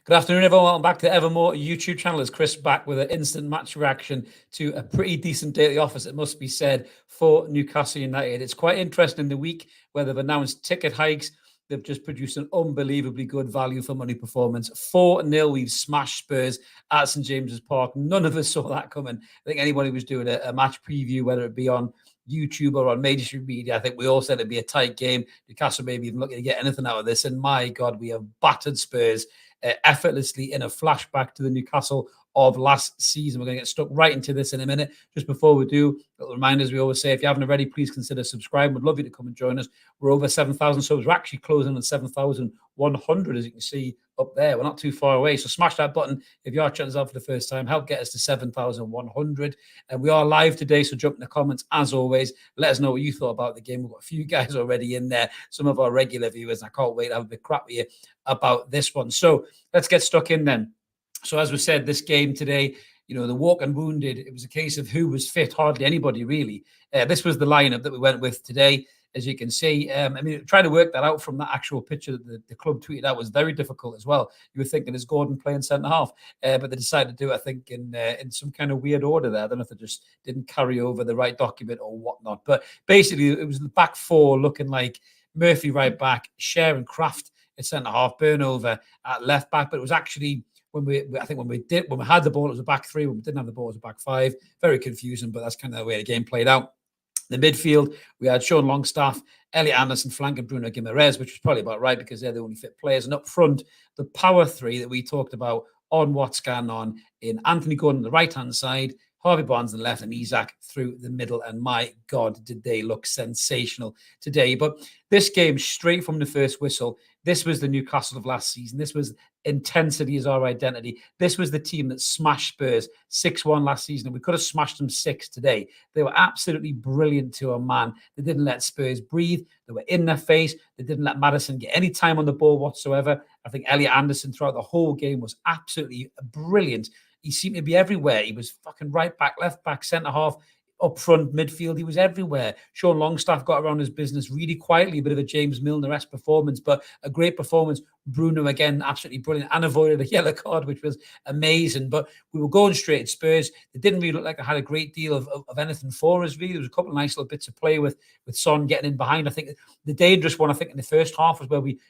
Good afternoon, everyone. Welcome back to the Evermore YouTube channel. It's Chris back with an instant match reaction to a pretty decent day at the office, it must be said, for Newcastle United. It's quite interesting in the week where they've announced ticket hikes. They've just produced an unbelievably good value for money performance. 4-0, we've smashed Spurs at St James's Park. None of us saw that coming. I think anybody who was doing a match preview, whether it be on YouTube or on mainstream media, I think we all said it'd be a tight game. Newcastle maybe even looking to get anything out of this. And my God, we have battered Spurs effortlessly in a flashback to the Newcastle of last season. We're going to get stuck right into this in a minute. Just before we do, little reminders we always say, if you haven't already, please consider subscribing. We'd love you to come and join us. We're over 7,000 subs. We're actually closing on 7,100, as you can see up there. We're not too far away. So smash that button if you are checking us out for the first time. Help get us to 7,100. And we are live today, so jump in the comments as always. Let us know what you thought about the game. We've got a few guys already in there, some of our regular viewers. I can't wait to have a bit crap with you about this one. So let's get stuck in then. So as we said, this game today, the walk and wounded, it was a case of who was fit. Hardly anybody, really. This was the lineup that we went with today. As you can see, trying to work that out from that actual picture that the club tweeted out was very difficult as well. You were thinking, is Gordon playing centre-half? But they decided to do it, I think, in some kind of weird order there. I don't know if they just didn't carry over the right document or whatnot. But basically, it was the back four looking like Murphy right back, Schar and Kraft at centre-half, Burnover at left-back. But it was actually... When we had the ball, it was a back three. When we didn't have the ball, it was a back five. Very confusing, but that's kind of the way the game played out. The midfield, we had Sean Longstaff, Elliot Anderson flanking Bruno Guimaraes, which was probably about right because they're the only fit players. And up front, the power three that we talked about on What's Going On in Anthony Gordon on the right-hand side, Harvey Barnes on the left, and Isak through the middle. And my God, did they look sensational today. But this game, straight from the first whistle, this was the Newcastle of last season. This was intensity as our identity. This was the team that smashed Spurs 6-1 last season. And we could have smashed them 6 today. They were absolutely brilliant to a man. They didn't let Spurs breathe. They were in their face. They didn't let Maddison get any time on the ball whatsoever. I think Elliot Anderson throughout the whole game was absolutely brilliant. He seemed to be everywhere. He was fucking right back, left back, centre half, up front, midfield. He was everywhere. Sean Longstaff got around his business really quietly. A bit of a James Milner-esque performance, but a great performance. Bruno, again, absolutely brilliant and avoided a yellow card, which was amazing. But we were going straight at Spurs. It didn't really look like I had a great deal of anything for us, really. There was a couple of nice little bits of play with Son getting in behind. I think the dangerous one, I think, in the first half was where we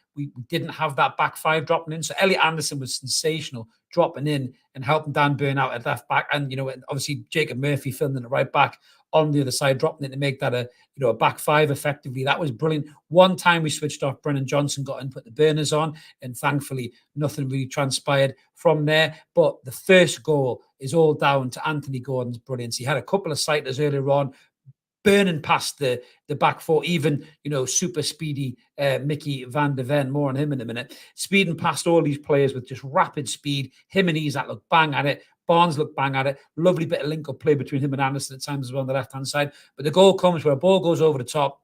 didn't have that back five dropping in. So Elliot Anderson was sensational, dropping in and helping Dan Burn out at left back. And, obviously Jacob Murphy filling in the right back on the other side, dropping it to make that a back five effectively. That was brilliant. One time we switched off, Brennan Johnson got in, put the burners on, and thankfully nothing really transpired from there. But the first goal is all down to Anthony Gordon's brilliance. He had a couple of sighters earlier on, burning past the back four, even, super speedy Mickey van der Ven, more on him in a minute, speeding past all these players with just rapid speed. Him and Isak look bang at it. Barnes looked bang at it. Lovely bit of link-up play between him and Anderson at times as well on the left-hand side. But the goal comes where a ball goes over the top.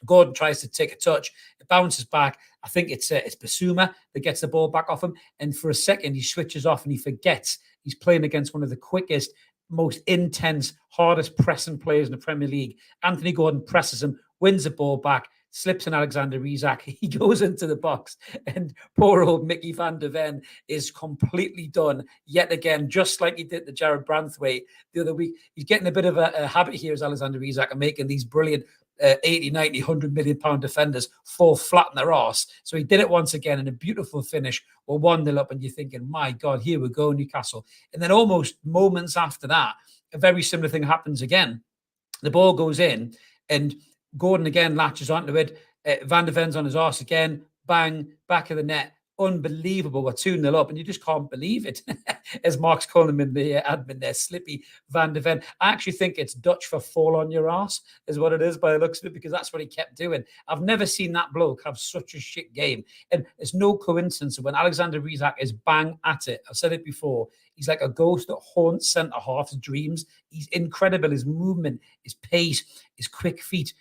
Gordon tries to take a touch. It bounces back. I think it's Basuma that gets the ball back off him. And for a second, he switches off and he forgets he's playing against one of the quickest, most intense, hardest pressing players in the Premier League. Anthony Gordon presses him, wins the ball back, slips in Alexander Isak. He goes into the box, and poor old Mickey van der Ven is completely done yet again, just like he did to Jared Branthwaite the other week. He's getting a bit of a habit here as Alexander Isak and making these brilliant 80, 90, 100 million pound defenders fall flat in their arse. So he did it once again in a beautiful finish. We're 1-0 up, and you're thinking, my God, here we go, Newcastle. And then almost moments after that, a very similar thing happens again. The ball goes in, and Gordon again latches onto it. Van der Ven's on his arse again. Bang, back of the net. Unbelievable. We're 2-0 up, and you just can't believe it. As Mark's calling him in the admin there, Slippy Van der Ven. I actually think it's Dutch for fall on your ass, is what it is by the looks of it, because that's what he kept doing. I've never seen that bloke have such a shit game. And it's no coincidence that when Alexander Isak is bang at it, I've said it before, he's like a ghost that haunts centre-half's dreams. He's incredible. His movement, his pace, his quick feet.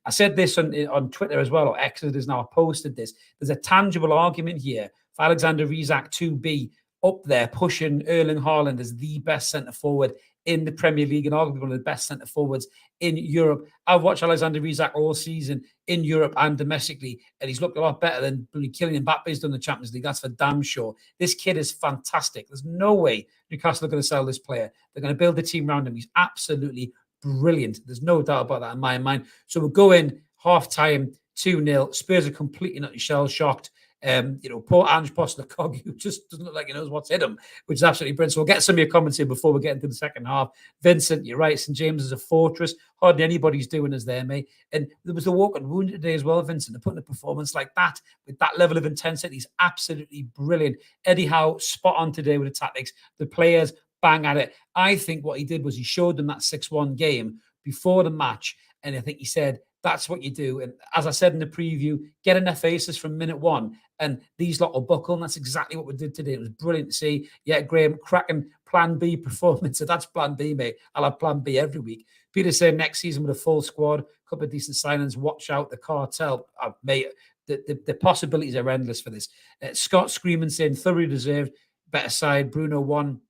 I said this on Twitter as well, or X it is now, I posted this. There's a tangible argument here for Alexander Isak to be up there pushing Erling Haaland as the best centre-forward in the Premier League and arguably one of the best centre forwards in Europe. I've watched Alexander Isak all season in Europe and domestically, and he's looked a lot better than Kylian Mbappe's done in the Champions League. That's for damn sure. This kid is fantastic. There's no way Newcastle are going to sell this player. They're going to build a team around him. He's absolutely brilliant. There's no doubt about that in my mind. So we'll go in half-time 2-0. Spurs are completely not shell-shocked. Poor Ange Postecoglou, who just doesn't look like he knows what's hit him, which is absolutely brilliant. So we'll get some of your comments here before we get into the second half. Vincent, you're right. St. James is a fortress. Hardly anybody's doing us there, mate. And there was the walk and wound today as well, Vincent. To put in a performance like that with that level of intensity, he's absolutely brilliant. Eddie Howe, spot on today with the tactics. The players, bang at it. I think what he did was he showed them that 6-1 game before the match. And I think he said, that's what you do. And as I said in the preview, get enough aces from minute one, and these lot will buckle. And that's exactly what we did today. It was brilliant to see. Yeah, Graham, cracking plan B performance. So that's plan B, mate. I'll have plan B every week. Peter saying next season with a full squad, a couple of decent signings, watch out the cartel. Mate, the possibilities are endless for this. Scott screaming saying thoroughly deserved, better side. Bruno won.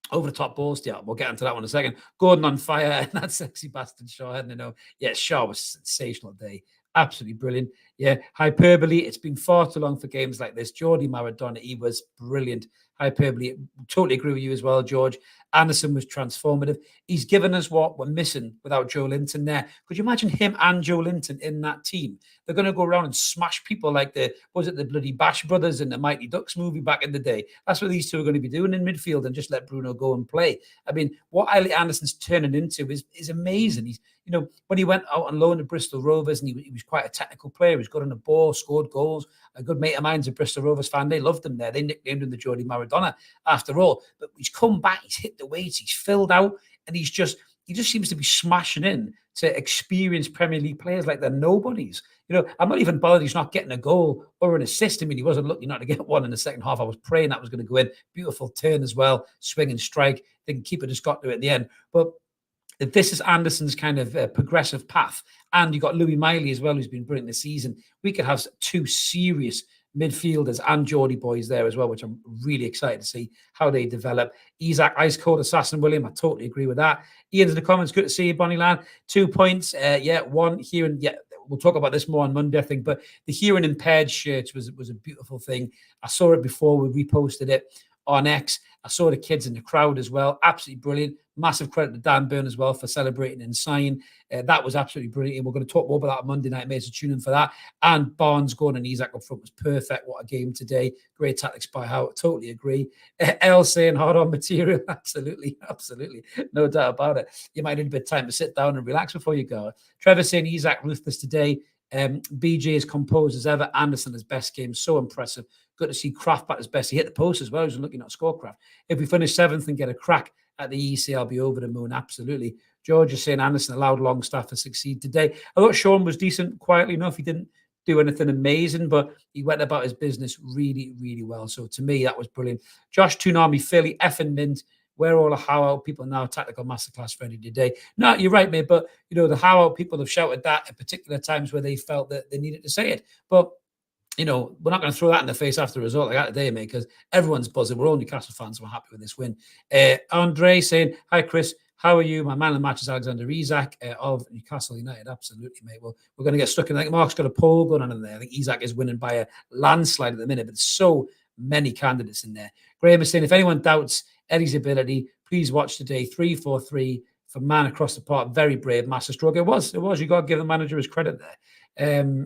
Over the top balls, yeah, we'll get into that one in a second. Gordon on fire, and that sexy bastard Schar, I don't know. Yeah, Schar was a sensational day. Absolutely brilliant. Yeah, hyperbole. It's been far too long for games like this. Jordi Maradona, he was brilliant. Hyperbole. Totally agree with you as well, George. Anderson was transformative. He's given us what we're missing without Joe Linton there. Could you imagine him and Joe Linton in that team? They're going to go around and smash people like the bloody Bash Brothers in the Mighty Ducks movie back in the day. That's what these two are going to be doing in midfield, and just let Bruno go and play. I mean, what Elliot Anderson's turning into is amazing. He's, when he went out on loan to Bristol Rovers, and he was quite a technical player. He was good on the ball, scored goals. A good mate of mine's a Bristol Rovers fan. They loved him there. They nicknamed him the Jordi Maradona after all. But he's come back, he's hit the weights, he's filled out, and he just seems to be smashing in to experienced Premier League players like they're nobodies. I'm not even bothered he's not getting a goal or an assist. I mean, he wasn't lucky not to get one in the second half. I was praying that was going to go in. Beautiful turn as well, swing and strike. I think keeper just got to it at the end. But if this is Anderson's kind of progressive path, and you got Louis Miley as well, who's been brilliant this season, we could have two serious midfielders and Geordie boys there as well, which I'm really excited to see how they develop. Isak, ice cold assassin William, I totally agree with that. Ian's in the comments, good to see you, Bonnie Land. 2 points, one here, and we'll talk about this more on Monday, I think, but the hearing impaired shirts was a beautiful thing. I saw it before we reposted it on X. I saw the kids in the crowd as well. Absolutely brilliant. Massive credit to Dan Byrne as well for celebrating and signing. That was absolutely brilliant. And we're going to talk more about that on Monday night, mate, so tune in for that. And Barnes, Gordon, and Isak up front was perfect. What a game today. Great tactics by Howe. Totally agree. El saying hard on material. Absolutely. No doubt about it. You might need a bit of time to sit down and relax before you go. Trevor saying Isak ruthless today. BJ is composed as ever. Anderson, his best game. So impressive. Good to see Kraft back his best. He hit the post as well. He was looking at score Kraft. If we finish 7th and get a crack at the EC, I'll be over the moon. Absolutely. George is saying Anderson allowed Longstaff to succeed today. I thought Sean was decent, quietly enough. He didn't do anything amazing, but he went about his business really, really well. So to me, that was brilliant. Josh Toonami, fairly effing mint. Where all the how-out people now, tactical masterclass ready today. No, you're right, mate. But, the how-out people have shouted that at particular times where they felt that they needed to say it. But, we're not going to throw that in the face after the result like that today, mate, because everyone's buzzing. We're all Newcastle fans, so we're happy with this win. Andre saying, hi, Chris. How are you? My man of the match is Alexander Isak of Newcastle United. Absolutely, mate. Well, we're going to get stuck in. I think Mark's got a poll going on in there. I think Isak is winning by a landslide at the minute, but there's so many candidates in there. Graham is saying, if anyone doubts Eddie's ability, please watch today. 3-4-3 for man across the park. Very brave, master stroke. It was. You got to give the manager his credit there.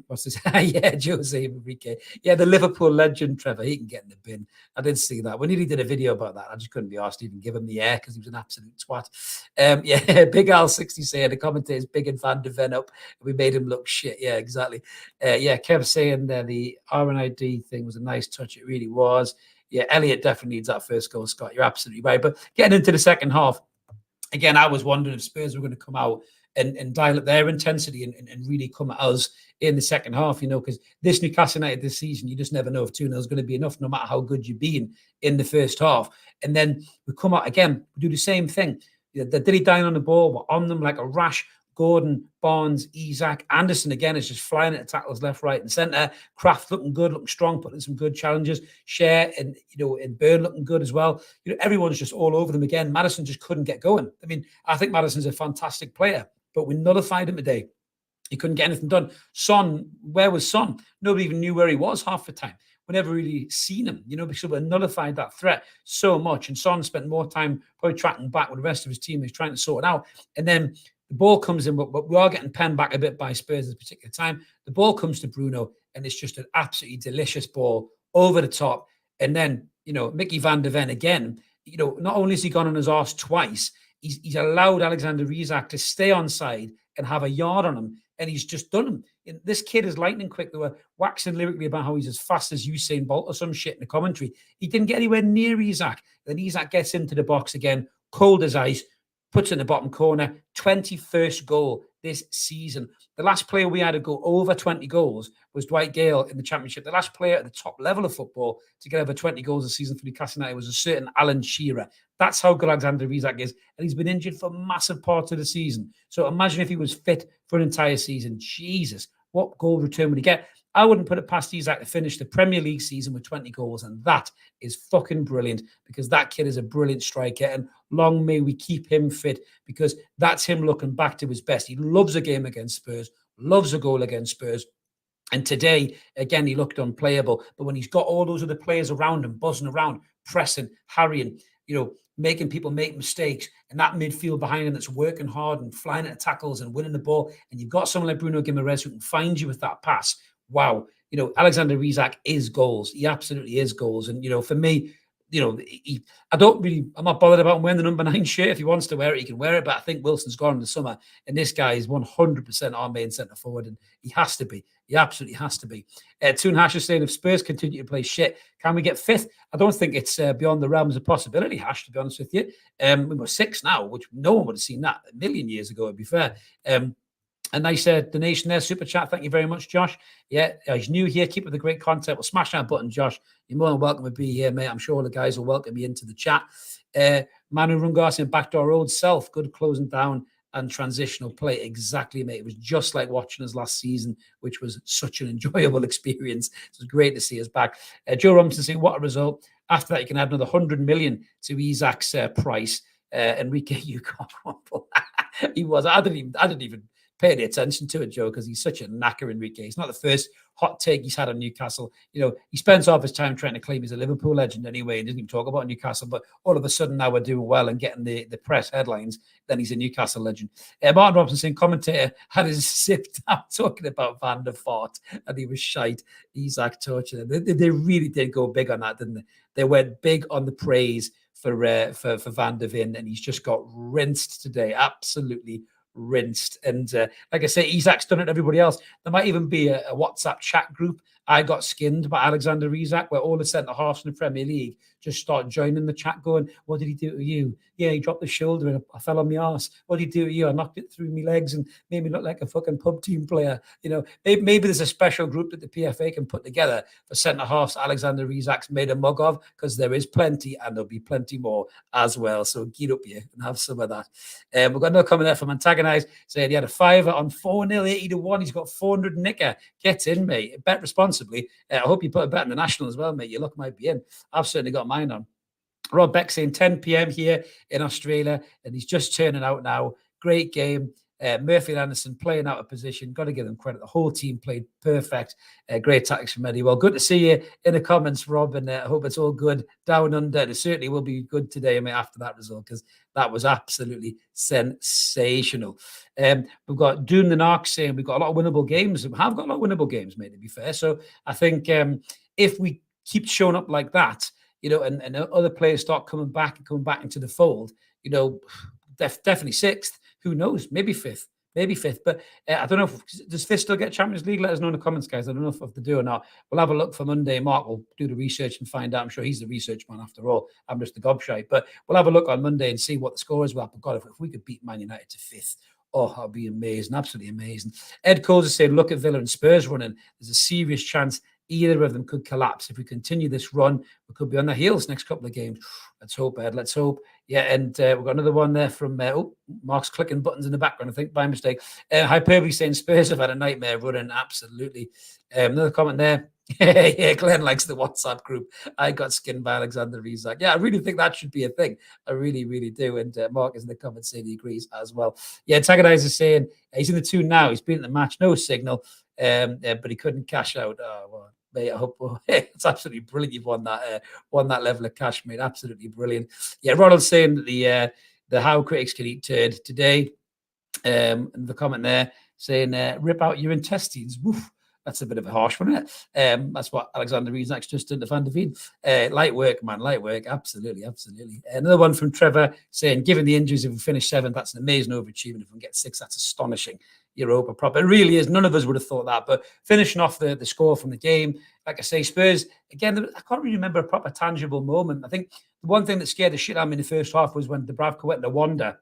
What's this? Yeah, Jose Enrique. Yeah, the Liverpool legend, Trevor. He can get in the bin. I did see that. We nearly did a video about that. I just couldn't be asked to even give him the air because he was an absolute twat. Yeah, Big Al60 saying the commentator's big and Van de Ven up. We made him look shit. Yeah, exactly. Yeah, Kev saying the RNID thing was a nice touch. It really was. Yeah, Elliot definitely needs that first goal, Scott. You're absolutely right. But getting into the second half, again, I was wondering if Spurs were going to come out and dial up their intensity and really come at us in the second half, because this Newcastle United this season, you just never know if 2-0 is going to be enough, no matter how good you've been in the first half. And then we come out again, we do the same thing. The Dilly dying on the ball, we're on them like a rash, Gordon, Barnes, Isak, Anderson again is just flying at tackles left, right, and centre. Kraft looking good, looking strong, putting some good challenges. Schar and and Byrne looking good as well. Everyone's just all over them again. Maddison just couldn't get going. I mean, I think Maddison's a fantastic player, but we nullified him today. He couldn't get anything done. Son, where was Son? Nobody even knew where he was half the time. We never really seen him, because we nullified that threat so much. And Son spent more time probably tracking back with the rest of his team. He's trying to sort it out. And then the ball comes in, but we are getting penned back a bit by Spurs at a particular time. The ball comes to Bruno, and it's just an absolutely delicious ball over the top. And then, Mickey van der Ven again, not only has he gone on his arse twice, he's allowed Alexander Isak to stay on side and have a yard on him, and he's just done him. And this kid is lightning quick. They were waxing lyrically about how he's as fast as Usain Bolt or some shit in the commentary. He didn't get anywhere near Isak. Then Isak gets into the box again, cold as ice, puts in the bottom corner, 21st goal this season. The last player we had to go over 20 goals was Dwight Gale in the Championship. The last player at the top level of football to get over 20 goals a season for Newcastle United was a certain Alan Shearer. That's how good Alexander Isak is. And he's been injured for massive parts of the season. So imagine if he was fit for an entire season. Jesus, what goal return would he get? I wouldn't put it past Isak to finish the Premier League season with 20 goals. And that is fucking brilliant, because that kid is a brilliant striker. And long may we keep him fit, because that's him looking back to his best. He loves a game against Spurs, loves a goal against Spurs. And today, again, he looked unplayable. But when he's got all those other players around him, buzzing around, pressing, harrying, making people make mistakes, and that midfield behind him that's working hard and flying at tackles and winning the ball, and you've got someone like Bruno Guimaraes who can find you with that pass. Wow. Alexander Isak is goals. He absolutely is goals. And, for me, I'm not bothered about him wearing the number 9 shirt. If he wants to wear it, he can wear it. But I think Wilson's gone in the summer, and this guy is 100% our main centre forward, and he has to be. He absolutely has to be. Toon Hash is saying, if Spurs continue to play shit, can we get 5th? I don't think it's beyond the realms of possibility, Hash, to be honest with you. We were 6th now, which no one would have seen that a million years ago, to be fair. A nice donation there, super chat. Thank you very much, Josh. Yeah, he's new here. Keep up the great content. Well, smash that button, Josh. You're more than welcome to be here, mate. I'm sure all the guys will welcome you into the chat. Manu Rungarsian, backdoor old self. Good closing down and transitional play. Exactly, mate. It was just like watching us last season, which was such an enjoyable experience. It was great to see us back. Joe Robinson saying, what a result. After that, you can add another 100 million to Isak's price. Enrique, you can't. He was. I didn't even pay any attention to it, Joe, because he's such a knacker, Enrique. He's not the first hot take he's had on Newcastle. He spends half his time trying to claim he's a Liverpool legend anyway, and doesn't even talk about Newcastle. But all of a sudden now we're doing well and getting the press headlines, then he's a Newcastle legend. Martin Robinson saying, commentator had his sip down talking about Van der Vaart, and he was shite. Isak tortured them. They really did go big on that, didn't they? They went big on the praise for Van der Ven, and he's just got rinsed today. Absolutely rinsed. And like I say, Isak's done it to everybody else. There might even be a WhatsApp chat group, I got skinned by Alexander Isak, where all the centre halves in the Premier League just start joining the chat going, what did he do to you? Yeah, he dropped the shoulder and I fell on my arse. What did he do to you? I knocked it through my legs and made me look like a fucking pub team player. Maybe there's a special group that the PFA can put together for centre halves Alexander Isak's made a mug of, because there is plenty and there'll be plenty more as well. So get up here and have some of that. We've got another comment there from Antagonise saying he had a fiver on 4-0, 80-1. He's got 400 nicker. Get in, mate. Bet responsibly. I hope you put a bet in the National as well, mate. Your luck might be in. I've certainly got mine on. Rob Beck saying 10 p.m. here in Australia, and he's just turning out now. Great game. Murphy and Anderson playing out of position. Got to give them credit. The whole team played perfect. Great tactics from Eddie. Well, good to see you in the comments, Rob, and I hope it's all good down under. It certainly will be good today, mate, after that result, because that was absolutely sensational. We've got Doom the Narc saying we've got a lot of winnable games. We have got a lot of winnable games, mate, to be fair. So I think if we keep showing up like that, and other players start coming back into the fold, definitely 6th. Who knows? Maybe 5th. But I don't know. Does 5th still get Champions League? Let us know in the comments, guys. I don't know if they do or not. We'll have a look for Monday. Mark will do the research and find out. I'm sure he's the research man after all. I'm just the gobshite. But we'll have a look on Monday and see what the score is. Well, God, if we could beat Man United to 5th, oh, that would be amazing. Absolutely amazing. Ed Coles is saying, look at Villa and Spurs running. There's a serious chance Either of them could collapse. If we continue this run, we could be on the heels next couple of games. Let's hope, Ed. Let's hope. Yeah, and we've got another one there from Mark's clicking buttons in the background, I think, by mistake. Hyperbole saying Spurs have had a nightmare running. Absolutely. Another comment there. Yeah, Glenn likes the WhatsApp group. I got skinned by Alexander Isak. Yeah, I really think that should be a thing. I really, really do. And Mark is in the comments saying he agrees as well. Yeah, Tagadize is saying he's in the 2 now. He's been in the match, no signal, but he couldn't cash out. Oh, well, mate, I hope it's absolutely brilliant. You've won that level of cash, mate. Absolutely brilliant. Yeah, Ronald's saying that the how critics can eat turd today. And the comment there saying rip out your intestines. Woof. That's a bit of a harsh one, isn't it? That's what Alexander Iesak's just done to Van der Veen. Light work, man. Light work. Absolutely, absolutely. Another one from Trevor saying, given the injuries, if we finish 7th, that's an amazing overachievement. If we can get 6, that's astonishing. Europa prop. It really is. None of us would have thought that. But finishing off the score from the game, like I say, Spurs, again, I can't really remember a proper tangible moment. I think the one thing that scared the shit out of me in the first half was when Dubravka went to wander.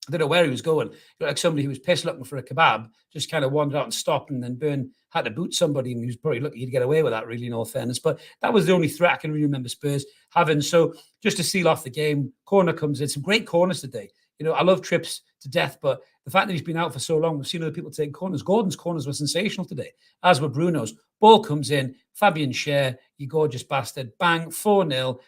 I don't know where he was going. Like somebody who was pissed looking for a kebab, just kind of wandered out and stopped, and then Byrne had to boot somebody, and he was probably lucky he'd get away with that, really, in all fairness. But that was the only threat I can really remember Spurs having. So just to seal off the game, corner comes in. Some great corners today. I love Trips to death, but the fact that he's been out for so long, we've seen other people take corners. Gordon's corners were sensational today, as were Bruno's. Ball comes in, Fabian Schar, you gorgeous bastard, bang, 4-0.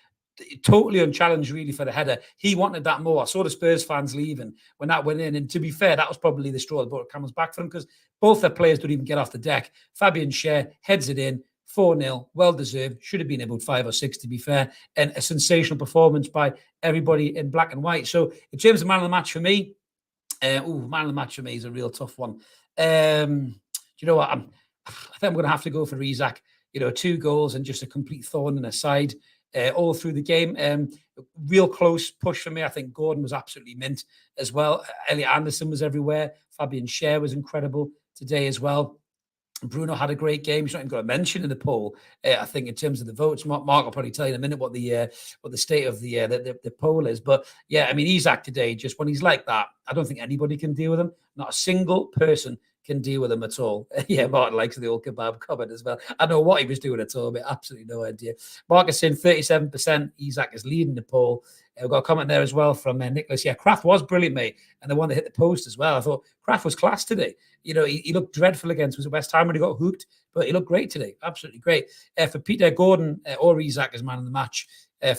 Totally unchallenged, really, for the header. He wanted that more. I saw the Spurs fans leaving when that went in. And to be fair, that was probably the straw that brought camel's back for them, because both their players don't even get off the deck. Fabian Schar heads it in, 4-0, well-deserved. Should have been about 5 or 6, to be fair. And a sensational performance by everybody in black and white. So in terms of man of the match for me, man of the match for me is a real tough one. Do you know what? I think I'm going to have to go for Isak. 2 goals and just a complete thorn in the side. All through the game. Real close push for me. I think Gordon was absolutely mint as well. Elliot Anderson was everywhere. Fabian Schar was incredible today as well. Bruno had a great game. He's not even got a mention in the poll. I think in terms of the votes, Mark will probably tell you in a minute what the state of the poll is. But yeah, I mean, Isak today, just when he's like that, I don't think anybody can deal with him. Not a single person can deal with him at all. Yeah, Martin likes the old kebab comment as well. I don't know what he was doing at all, but absolutely no idea. Mark is saying 37%. Isak is leading the poll. We've got a comment there as well from Nicholas. Yeah, Kraft was brilliant, mate. And the one that hit the post as well. I thought Kraft was class today. He looked dreadful against West Ham when he got hooked, but he looked great today. Absolutely great. For Peter Gordon or Isak as man of the match,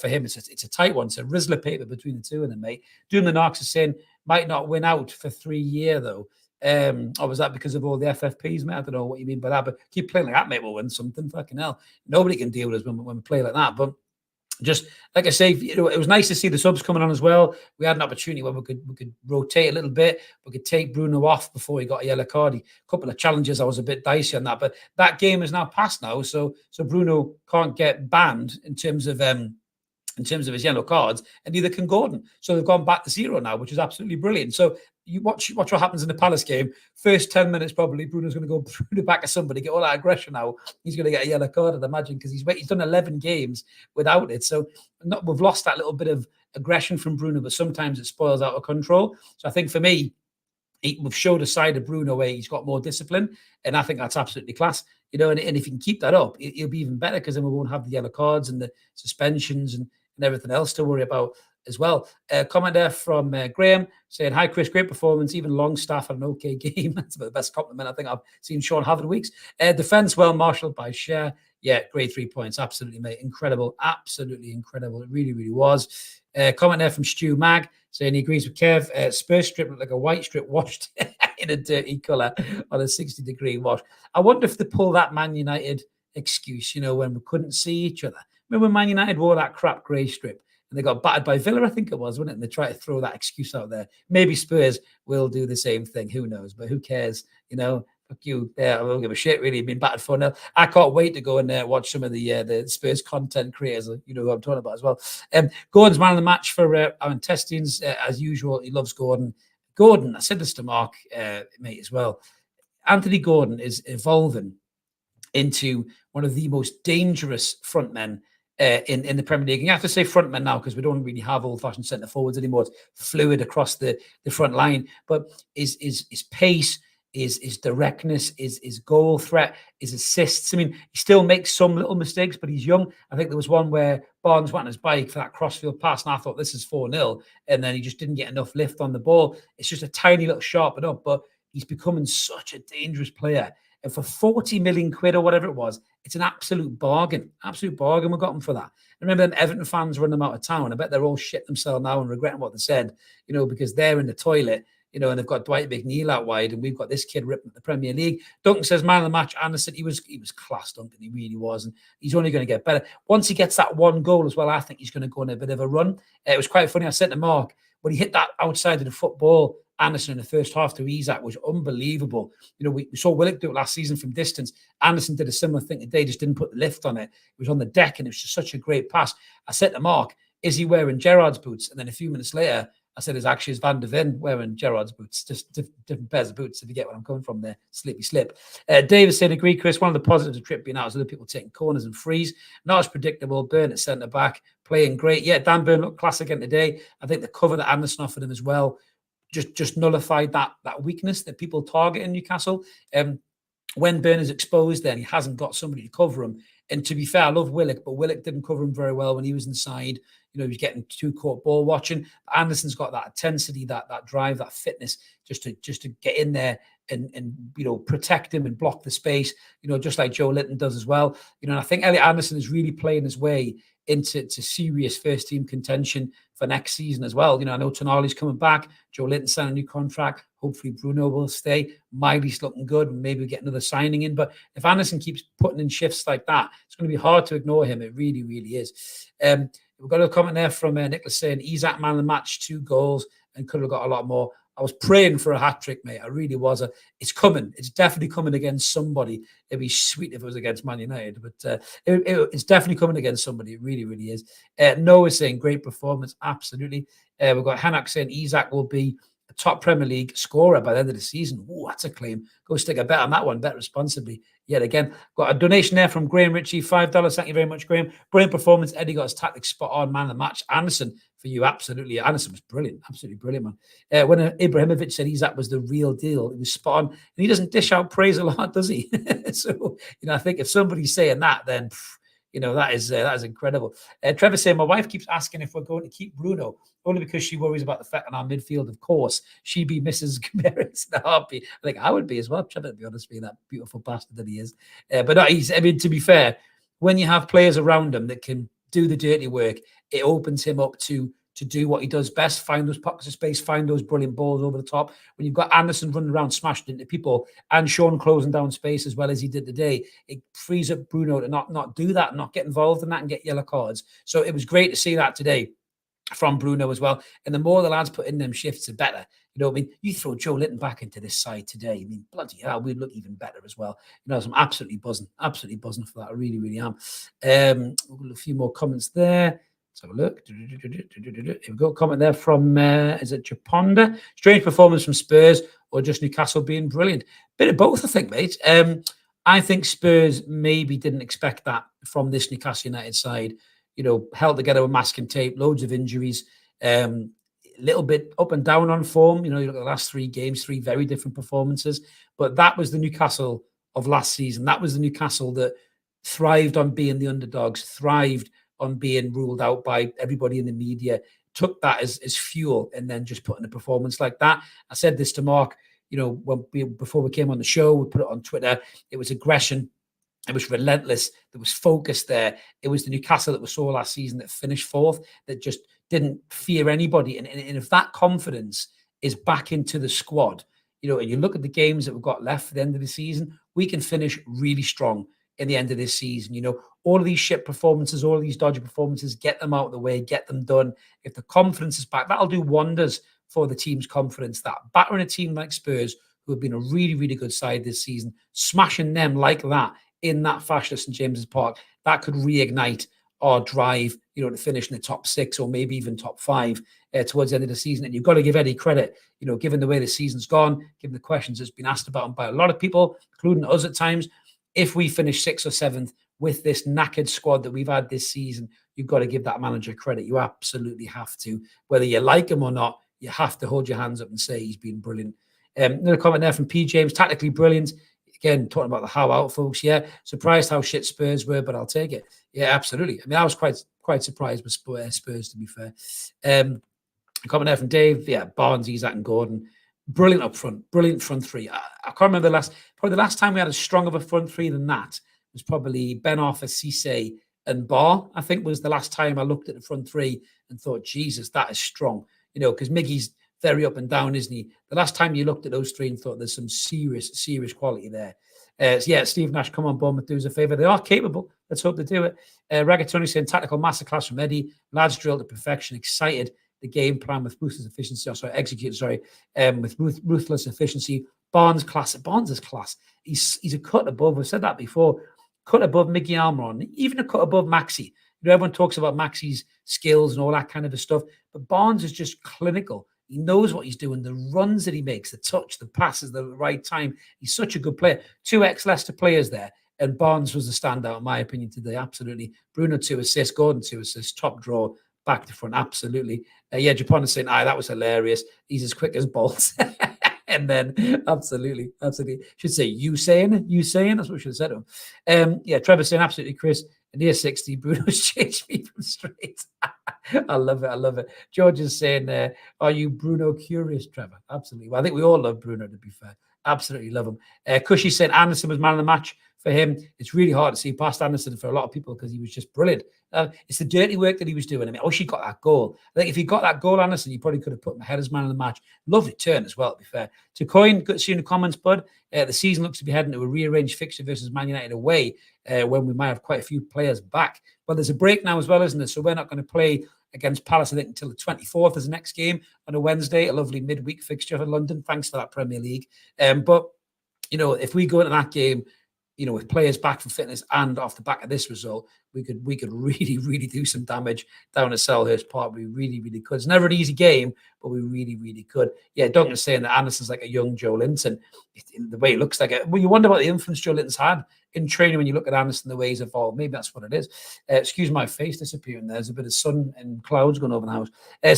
for him, it's a tight one. It's a Rizzler paper between the two of them, mate. Doing the Knox is saying might not win out for 3 years, though. Or was that because of all the FFPs, mate? I don't know what you mean by that, but keep playing like that, mate, we'll win something. Fucking hell. Nobody can deal with us when we play like that. But just like I say, it was nice to see the subs coming on as well. We had an opportunity where we could rotate a little bit. We could take Bruno off before he got a yellow card. A couple of challenges, I was a bit dicey on that, but that game is now passed now, so Bruno can't get banned in terms of his yellow cards, and neither can Gordon. So they've gone back to 0 now, which is absolutely brilliant. So you watch what happens in the Palace game. First 10 minutes, probably Bruno's going to go through the back of somebody, get all that aggression out. He's going to get a yellow card, I'd imagine, because he's done 11 games without it. So we've lost that little bit of aggression from Bruno, but sometimes it spoils out of control. So I think for me, we've showed a side of Bruno where he's got more discipline, and I think that's absolutely class. And if he can keep that up, it'll be even better, because then we won't have the yellow cards and the suspensions and everything else to worry about as well. Comment there from Graham saying, hi, Chris, great performance. Even Longstaff had an okay game. That's about the best compliment I think I've seen Sean have in weeks. Defense well marshaled by Schar. Yeah, great 3 points. Absolutely, mate. Incredible. Absolutely incredible. It really, really was. Comment there from Stu Mag saying he agrees with Kev. Spurs strip looked like a white strip washed in a dirty colour on a 60-degree wash. I wonder if they pull that Man United excuse, when we couldn't see each other. Remember when Man United wore that crap grey strip and they got battered by Villa, I think it was, wasn't it? And they tried to throw that excuse out there. Maybe Spurs will do the same thing. Who knows? But who cares? Fuck you. I don't give a shit, really. Been battered 4-0. I can't wait to go and watch some of the Spurs content creators. You know who I'm talking about as well. Gordon's man of the match for our intestines. As usual, he loves Gordon. Gordon, I said this to Mark, mate, as well. Anthony Gordon is evolving into one of the most dangerous frontmen in the Premier League. And you have to say frontmen now, because we don't really have old-fashioned centre forwards anymore. It's fluid across the front line, but his pace, his directness, his goal threat, his assists. I mean, he still makes some little mistakes, but he's young. I think there was one where Barnes went on his bike for that crossfield pass, and I thought this is 4-0, and then he just didn't get enough lift on the ball. It's just a tiny little sharpen up, but he's becoming such a dangerous player. And for 40 million quid or whatever it was, it's an absolute bargain. Absolute bargain. We got him for that. I remember them Everton fans running them out of town. I bet they're all shit themselves now and regretting what they said, because they're in the toilet, and they've got Dwight McNeil out wide, and we've got this kid ripping at the Premier League. Duncan says, man of the match, Anderson, he was class, Duncan. He really was. And he's only going to get better. Once he gets that one goal as well, I think he's going to go on a bit of a run. It was quite funny. I said to Mark, when he hit that outside of the football, Anderson in the first half to Isak was unbelievable. We saw Willock do it last season from distance. Anderson did a similar thing today, just didn't put the lift on it. It was on the deck, and it was just such a great pass. I said to Mark, is he wearing Gerrard's boots? And then a few minutes later, I said, it's Van der Ven wearing Gerrard's boots, just different pairs of boots, if you get where I'm coming from there. Slippy slip. David saying, agree, Chris. One of the positives of Trip being out is other people taking corners and frees. Not as predictable. Burn at centre back, playing great. Yeah, Dan Burn looked class again today. I think the cover that Anderson offered him as well just nullified that weakness that people target in Newcastle. When Burn is exposed, then he hasn't got somebody to cover him. And to be fair, I love Willock, but Willock didn't cover him very well when he was inside. He was getting too caught ball watching. Anderson's got that intensity, that drive, that fitness, just to get in there and protect him and block the space. Just like Joe Linton does as well. And I think Elliot Anderson is really playing his way into serious first team contention for next season as well. I know Tonali's coming back. Joe Linton signed a new contract. Hopefully Bruno will stay. Miley's looking good. Maybe we get another signing in. But if Anderson keeps putting in shifts like that, it's going to be hard to ignore him. It really, really is. We've got a comment there from Nicholas saying, Isak man of the match, 2 goals, and could have got a lot more. I was praying for a hat-trick, mate. I really was. It's coming. It's definitely coming against somebody. It'd be sweet if it was against Man United, but it's definitely coming against somebody. It really, really is. Noah saying, great performance. Absolutely. We've got Hanak saying, Isak will be a top Premier League scorer by the end of the season. Oh, that's a claim. Go stick a bet on that one. Bet responsibly. Yet again, got a donation there from Graham Ritchie, $5. Thank you very much, Graham. Brilliant performance. Eddie got his tactics spot on. Man of the match. Anderson for you, absolutely. Anderson was brilliant. Absolutely brilliant, man. When Ibrahimovic said Isak was the real deal, it was spot on. And he doesn't dish out praise a lot, does he? So, I think if somebody's saying that, then that is incredible. Trevor saying, my wife keeps asking if we're going to keep Bruno, only because she worries about the fact on our midfield, of course. She'd be Mrs. Gomez in a heartbeat. I think I would be as well, Trevor, to be honest, being that beautiful bastard that he is. But no, to be fair, when you have players around him that can do the dirty work, it opens him up to do what he does best, find those pockets of space, find those brilliant balls over the top. When you've got Anderson running around, smashed into people, and Sean closing down space as well as he did today, it frees up Bruno to not do that, not get involved in that and get yellow cards. So it was great to see that today from Bruno as well. And the more the lads put in them shifts, the better. You throw Joe Linton back into this side today, bloody hell, we'd look even better as well. So I'm absolutely buzzing for that. I really, really am. A few more comments there. Let's have a look. Here we go. Comment there from, is it Japonda? Strange performance from Spurs or just Newcastle being brilliant? Bit of both, I think, mate. I think Spurs maybe didn't expect that from this Newcastle United side. Held together with masking tape, loads of injuries, a little bit up and down on form. You look at the last 3 games, 3 very different performances. But that was the Newcastle of last season. That was the Newcastle that thrived on being the underdogs, thrived on being ruled out by everybody in the media, took that as fuel, and then just put in a performance like that. I said this to Mark, before we came on the show, we put it on Twitter. It was aggression. It was relentless. There was focus there. It was the Newcastle that we saw last season that finished 4th, that just didn't fear anybody. And if that confidence is back into the squad, and you look at the games that we've got left for the end of the season, we can finish really strong in the end of this season. All of these shit performances, all of these dodgy performances, get them out of the way, get them done. If the confidence is back, that'll do wonders for the team's confidence. That battering a team like Spurs, who have been a really, really good side this season, smashing them like that in that fashion at St James's Park, that could reignite our drive, to finish in the top 6 or maybe even top 5 towards the end of the season. And you've got to give Eddie credit, given the way the season's gone, given the questions that's been asked about him by a lot of people, including us at times. If we finish 6th or 7th with this knackered squad that we've had this season, you've got to give that manager credit. You absolutely have to. Whether you like him or not, you have to hold your hands up and say he's been brilliant. Another comment there from P. James, tactically brilliant. Again, talking about the how out, folks. Yeah, surprised how shit Spurs were, but I'll take it. Yeah, absolutely. I mean, I was quite surprised with Spurs, to be fair. Comment there from Dave. Yeah, Barnes, Isak, and Gordon. Brilliant up front. Brilliant front three. I can't remember the last time we had a strong of a front three than that was probably Ben Arthur, Cisse, and Bar. I think was the last time I looked at the front three and thought, Jesus, that is strong. You know, because Miggy's very up and down, isn't he? The last time you looked at those three and thought there's some serious quality there. So yeah, Steve Nash, come on, Bournemouth, do us a favour. They are capable. Let's hope they do it. Ragatoni saying tactical masterclass from Eddie. Lads drilled to perfection. Excited. The game plan with ruthless efficiency. With ruthless efficiency. Barnes is class. He's a cut above. I've said that before. Cut above Mickey Almiron, even a cut above Maxi. You know, everyone talks about Maxi's skills and all that kind of stuff, but Barnes is just clinical. He knows what he's doing. The runs that he makes, the touch, the passes, the right time. He's such a good player. 2 ex-Leicester players there. And Barnes was the standout, in my opinion, today. Absolutely. Bruno 2 assists, Gordon 2 assists, top draw, back to front. Absolutely. Yeah, Japan is saying, that was hilarious. He's as quick as bolts. And then, absolutely. Should say, you saying? That's what we should have said to him. Yeah, Trevor saying, absolutely, Chris. Near 60, Bruno's changed me from straight. I love it. George is saying, are you Bruno curious, Trevor? Absolutely. Well, I think we all love Bruno, to be fair. Absolutely love him. Cushy said Anderson was man of the match. For him, it's really hard to see past Anderson for a lot of people because he was just brilliant. It's the dirty work that he was doing. I mean, she got that goal. I think if he got that goal, Anderson, you probably could have put him ahead as man of the match. Lovely turn as well, to be fair. To Coin, good to see you in the comments, bud. The season looks to be heading to a rearranged fixture versus Man United away when we might have quite a few players back. But there's a break now as well, isn't there? So we're not going to play against Palace, I think, until the 24th is the next game on a Wednesday, a lovely midweek fixture for London. Thanks for that, Premier League. But, you know, if we go into that game, you know, with players back from fitness and off the back of this result, we could really do some damage down at Selhurst Park. We really could. It's never an easy game, but we really could. Yeah, Duncan's saying that Anderson's like a young Joe Linton. The way it looks like it. Well, you wonder what the influence Joe Linton's had in training when you look at Anderson, the way he's evolved. Maybe that's what it is. Excuse my face disappearing. There's a bit of sun and clouds going over the house.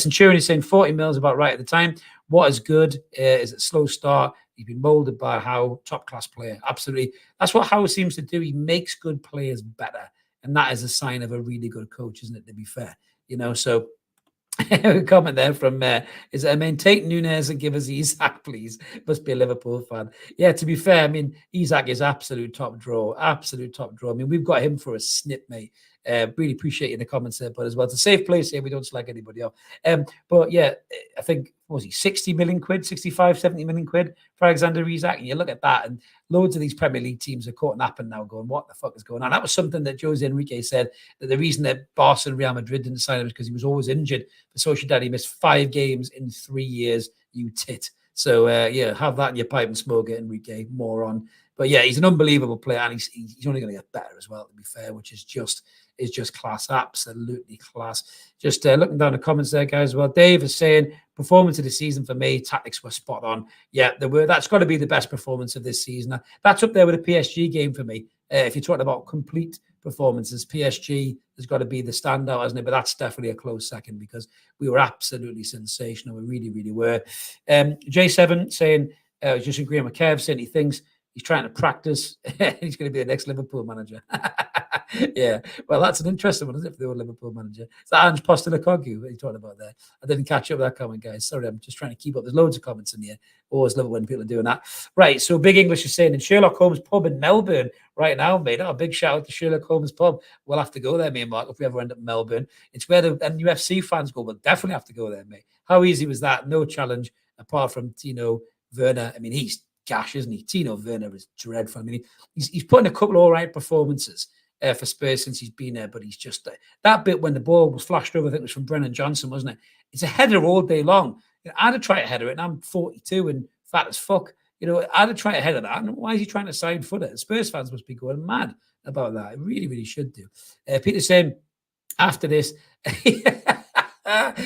Centurion is saying 40 mils about right at the time. What is good is a slow start. He's been molded by Howe, top-class player. Absolutely. That's what Howe seems to do. He makes good players better. And that is a sign of a really good coach, isn't it, to be fair? You know, so a comment there from is take Nunez and give us Isak, please. Must be a Liverpool fan. Yeah, to be fair, I mean, Isak is absolute top draw. I mean, we've got him for a snip, mate. Really appreciate you in the comments there, but as well, it's a safe place here. We don't select anybody else. But yeah, I think, what was he, 60 million quid, 65, 70 million quid for Alexander Isak? And you look at that, and loads of these Premier League teams are caught napping now going, what the fuck is going on? That was something that Jose Enrique said, that the reason that Barca and Real Madrid didn't sign him is because he was always injured. For Sociedad, he missed 5 games in 3 years, you tit. So, yeah, have that in your pipe and smoke it, Enrique, moron. But yeah, he's an unbelievable player, and he's only going to get better as well, to be fair, which is just class, absolutely class. Just looking down the comments there, guys. Well, Dave is saying performance of the season for me, tactics were spot on. Yeah, that's got to be the best performance of this season. That's up there with the PSG game for me. If you're talking about complete performances, PSG has got to be the standout, hasn't it? But that's definitely a close second because we were absolutely sensational. We really were. J7 saying, just agreeing with Kev, saying he thinks he's trying to practice. He's going to be the next Liverpool manager. Yeah, well, that's an interesting one, isn't it, for the old Liverpool manager? It's that Ange Postecoglou. What are you talking about there? I didn't catch up with that comment, guys. Sorry, I'm just trying to keep up. There's loads of comments in here. Always love it when people are doing that. Right, so Big English is saying in Sherlock Holmes pub in Melbourne right now, mate. Oh, big shout out to Sherlock Holmes pub. We'll have to go there, me and Mark, if we ever end up in Melbourne. It's where the NUFC fans go. We'll definitely have to go there, mate. How easy was that? No challenge apart from Tino Werner. I mean, he's gash, isn't he? Tino Werner is dreadful. I mean, he's putting a couple of all right performances for Spurs since he's been there, but he's just that bit when the ball was flashed over, I think it was from Brennan Johnson, wasn't it? It's a header all day long. You know, I'd have tried to header it, and I'm 42 and fat as fuck. You know, I'd have tried to header that. And why is he trying to side foot it? Spurs fans must be going mad about that. It really should do. Peter saying after this,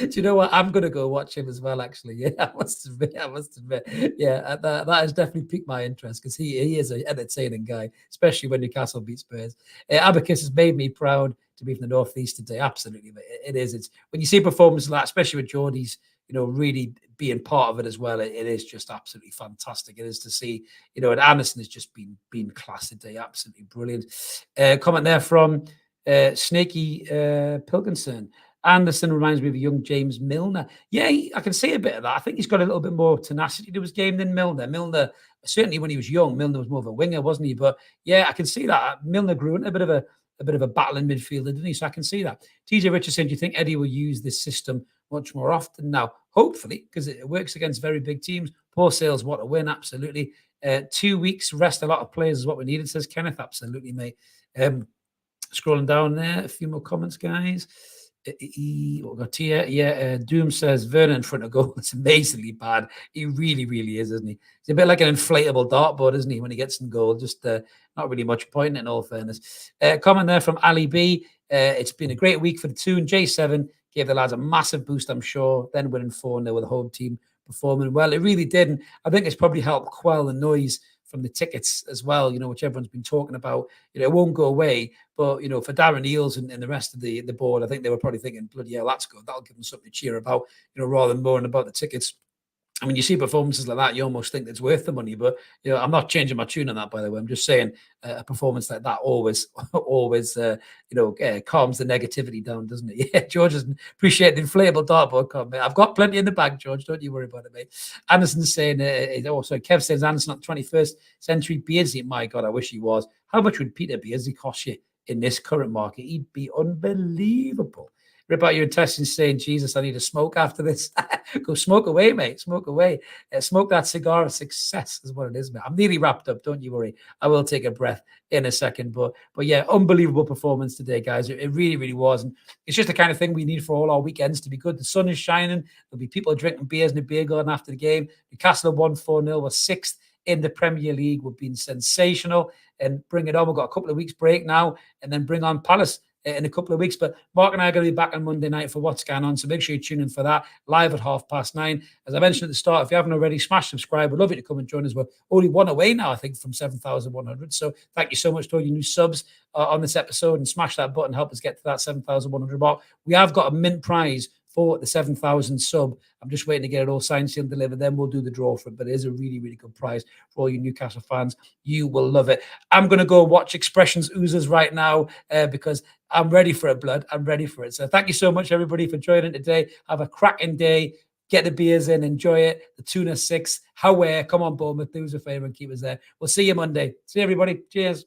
do you know what? I'm going to go watch him as well, actually. Yeah, I must admit. Yeah, that has definitely piqued my interest because he is an entertaining guy, especially when Newcastle beat Spurs. Abacus has made me proud to be from the Northeast today. Absolutely. It is. It's when you see performances like that, especially with Geordie's really being part of it as well. It is just absolutely fantastic. It is to see, and Anderson has just been class today. Absolutely brilliant. Comment there from Snaky Pilkinson. Anderson reminds me of a young James Milner. Yeah, I can see a bit of that. I think he's got a little bit more tenacity to his game than Milner. Milner, certainly when he was young, Milner was more of a winger, wasn't he? But yeah, I can see that. Milner grew into a bit of a battling midfielder, didn't he? So I can see that. TJ Richardson, do you think Eddie will use this system much more often now? Hopefully, because it works against very big teams. Poor Sales, what a win, absolutely. 2 weeks rest a lot of players is what we needed, says Kenneth. Absolutely, mate. Scrolling down there, a few more comments, guys. What got here? Yeah, Doom says Werner in front of goal. It's amazingly bad. He really, really is, isn't he? He's a bit like an inflatable dartboard, isn't he? When he gets in goal, just not really much point in all fairness. Comment there from Ali B. It's been a great week for the Toon. J7 gave the lads a massive boost, I'm sure. Then winning 4-0 with the home team performing well. It really did. And I think it's probably helped quell the noise from the tickets as well, which everyone's been talking about. It won't go away. But, for Darren Eales and the rest of the board, I think they were probably thinking, bloody hell, that's good. That'll give them something to cheer about, rather than moaning about the tickets. I mean, you see performances like that, you almost think it's worth the money. But, I'm not changing my tune on that, by the way. I'm just saying a performance like that always calms the negativity down, doesn't it? Yeah, George doesn't appreciate the inflatable dartboard comment. I've got plenty in the bag, George. Don't you worry about it, mate. Anderson's saying, Kev says Anderson at the 21st century. Beardsley, my God, I wish he was. How much would Peter Beardsley cost you in this current market? He'd be unbelievable. Rip out your intestines saying, Jesus, I need a smoke after this. Go smoke away, mate. Smoke away. Smoke that cigar of success is what it is, mate. I'm nearly wrapped up. Don't you worry. I will take a breath in a second. But yeah, unbelievable performance today, guys. It really, really was. And it's just the kind of thing we need for all our weekends to be good. The sun is shining. There'll be people drinking beers in the beer garden after the game. Newcastle won 4-0. We're sixth in the Premier League. We've been sensational. And bring it on. We've got a couple of weeks break now. And then bring on Palace in a couple of weeks. But Mark and I are going to be back on Monday night for What's Going On. So make sure you tune in for that live at 9:30. As I mentioned at the start, if you haven't already, smash subscribe. We'd love you to come and join us. We're only one away now, I think, from 7,100. So thank you so much to all your new subs on this episode, and smash that button. Help us get to that 7,100 mark. We have got a mint prize for the 7,000 sub. I'm just waiting to get it all signed, sealed, delivered. Then we'll do the draw for it. But it is a really, really good prize for all you Newcastle fans. You will love it. I'm going to go watch Expressions Oozers right now because I'm ready for it, blood. I'm ready for it. So thank you so much, everybody, for joining today. Have a cracking day. Get the beers in. Enjoy it. The tuna 6. Come on, Bournemouth. Do us a favour and keep us there. We'll see you Monday. See you, everybody. Cheers.